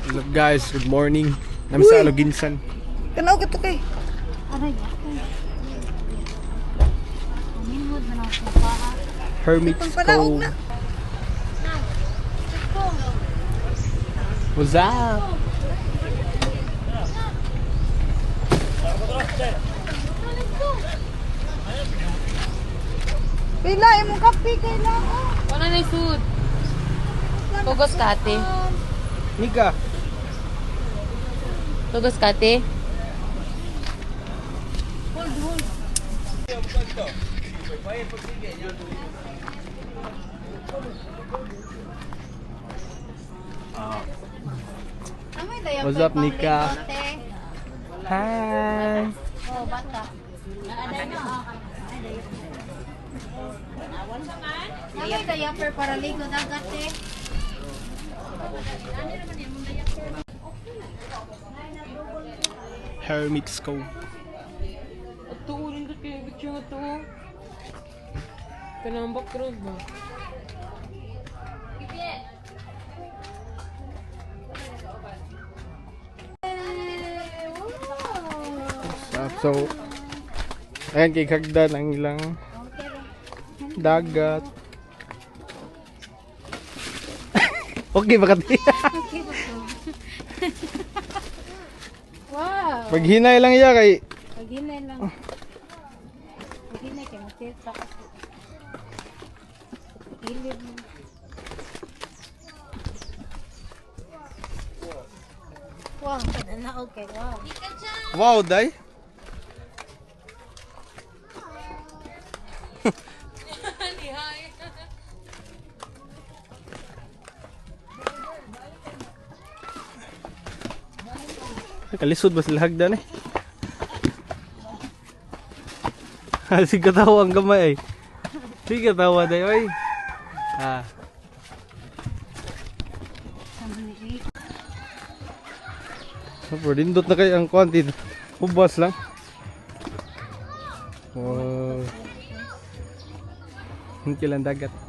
What's up guys? Good morning. Nami sa Aloginsan. Kanaw ka to kay. Aray, ako. Minmod na lang sa paa. Hermit's Pagpalaog Cove. na. What's up? Pila imong kape kay lang. Wala na yung food. Tugos kate. Nika. Tugos kate. What's up, Nika? Hi. Oh, bata. Ay, diaper para ligo dagat eh. Hermit's Cove. Ito, ulit kayo bityo ito. Kanang background ba? What's up? So, ayan kay Kagdan ang ilang dagat. Okay ba kati? Wow. Paghinay lang iya kay Paghinay lang. Paghinay kay matita. Ilid mo. Wow, na okay. Wow. wow, day. Kalisod ba sila hagdan eh? Sige katawa ang gamay eh. Sige katawa day oy. Ah. Pwede dindot na kayo ang quantity. Ubas lang. Wow. Hindi lang dagat.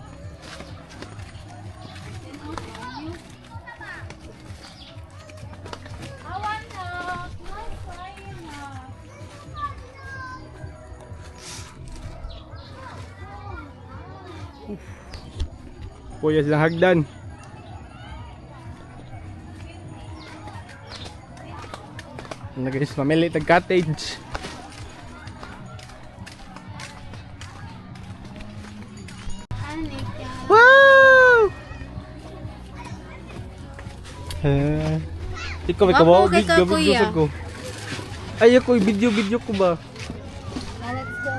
Kuya silang hagdan. Na guys, mamili tag cottage. Wow! Ikaw may kabaw, Wapo kay ka, video kuya. sa ko. Ay ako video ko ba? Let's go.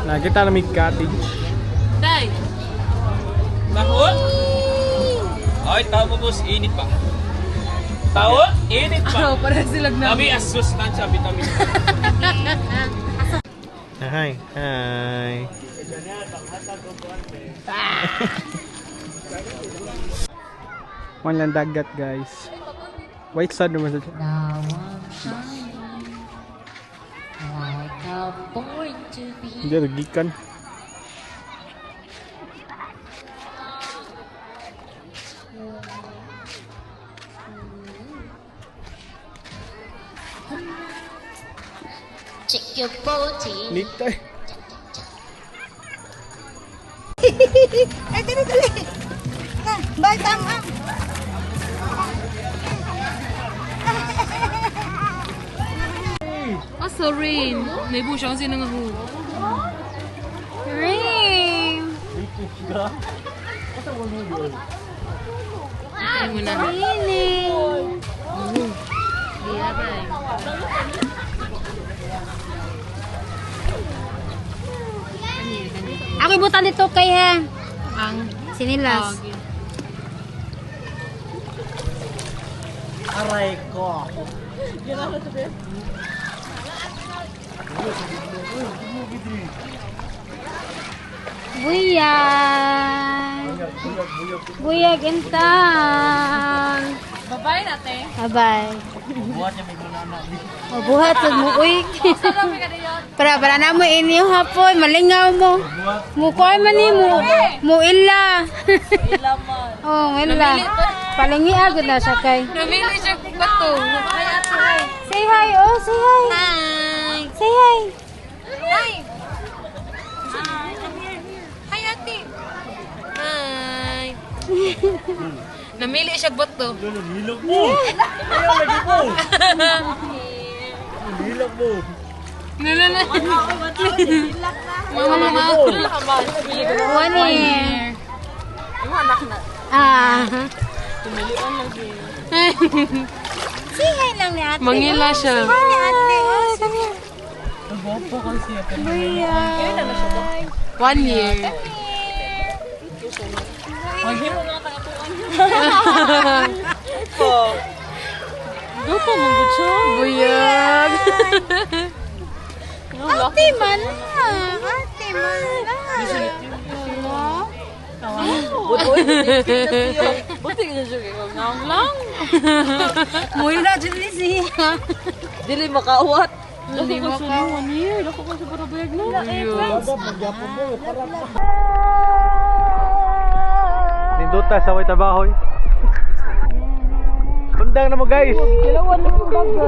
Nakita na may cottage. Day! Tahon? Ay, tao mo boss, init pa. Tahon? Init pa. Oh, para silag na. Kami asustansya, vitamin. Hi. Hi. One lang dagat guys. White sand naman sa Now I'm shining like a born to be. Hindi, nagikan. Check your protein. Nita eh. Ay dali dali. Na, bye tama. Ah, so rain. May busa kasi nang ako. Rain. Ay mo na. Raining. Di ba? ibutan dito kay ha. Ang Sinilas. Aray ko. Buyag. Buyag intan. Babay natin. Bye. Oh, buhat pud mo uy. Para na mo inyo hapon, malingaw mo. Mukoy man ni mo illa. Ila man. Oh, illa. Palingi agad na siya kay. Namili siya bato. Ay, ate. Say hi, oh, say hi. Hi. Say hi. Hi. Hi, ate. Hi. Namili siya bato. Hilog mo. Ayaw lagi mo. Hilog mo. Nalala. Mama. 1 year. Ah. Say hi lang ni ate. Mangila siya. Hi ni ate. Oh, come here. Nagwapo kasi. 1 year. Dopo mong siya. Buyag. Ate man na. Ate man na. Buti ka siya ngawang lang. Muy na dyan ni siya. Dili makawat. Hindi mo ka. 1 year. Dako ka sa para buyag na. Ninduta sa way tabahoy. Undang na mo guys.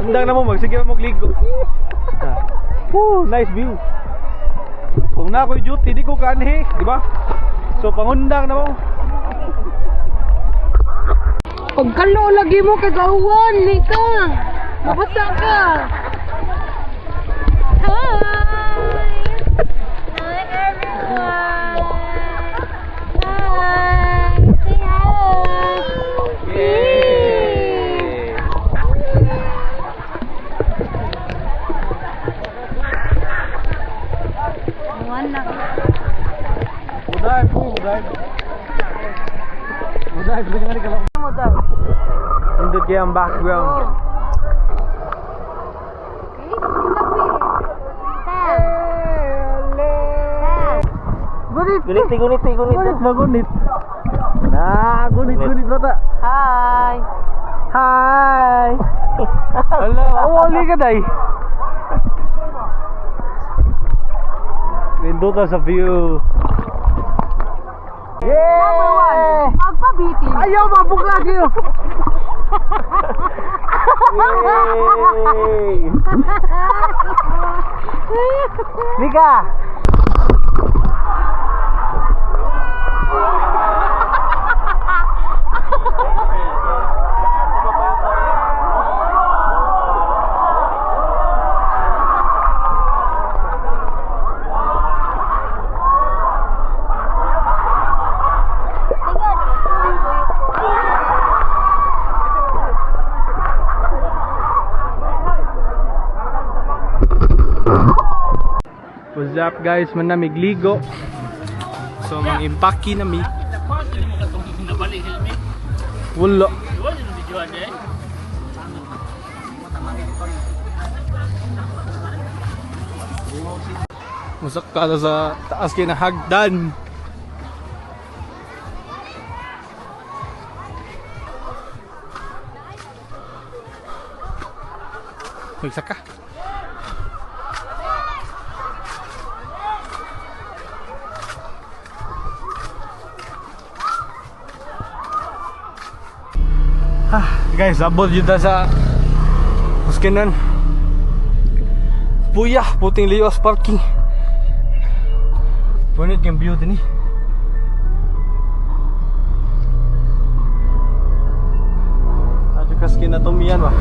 Undang na mo magsige mo magligo. Nice view. Kung na ako'y duty di ko kanhi, di ba? So pangundang na mo. Pagkalo lagi mo kay gawan, Mika. Mabasa ka. Hi everyone. Hi. Say hi. Yay! Wala. Uday po, uday. Uday, bigyan nga kalau. Indot kaya ang background. Gunit. Gunit. Magunit. Nah, gunit bata. Hi. Hi. Hello. Awali ka day. Nindot sa view. Yeah! Magpabiti. Ayaw, mabuk lagi yun. Yay! Nika! What's up guys, manamig ligo. So mang impaki na mi. Wala. Musak ka na sa taas kay na hagdan. Magsak ka. Guys, abot yun sa Huskinan Puyah, Puting Lios Parking. Punit yung view din eh. Adyo kaskin na tumiyan ba.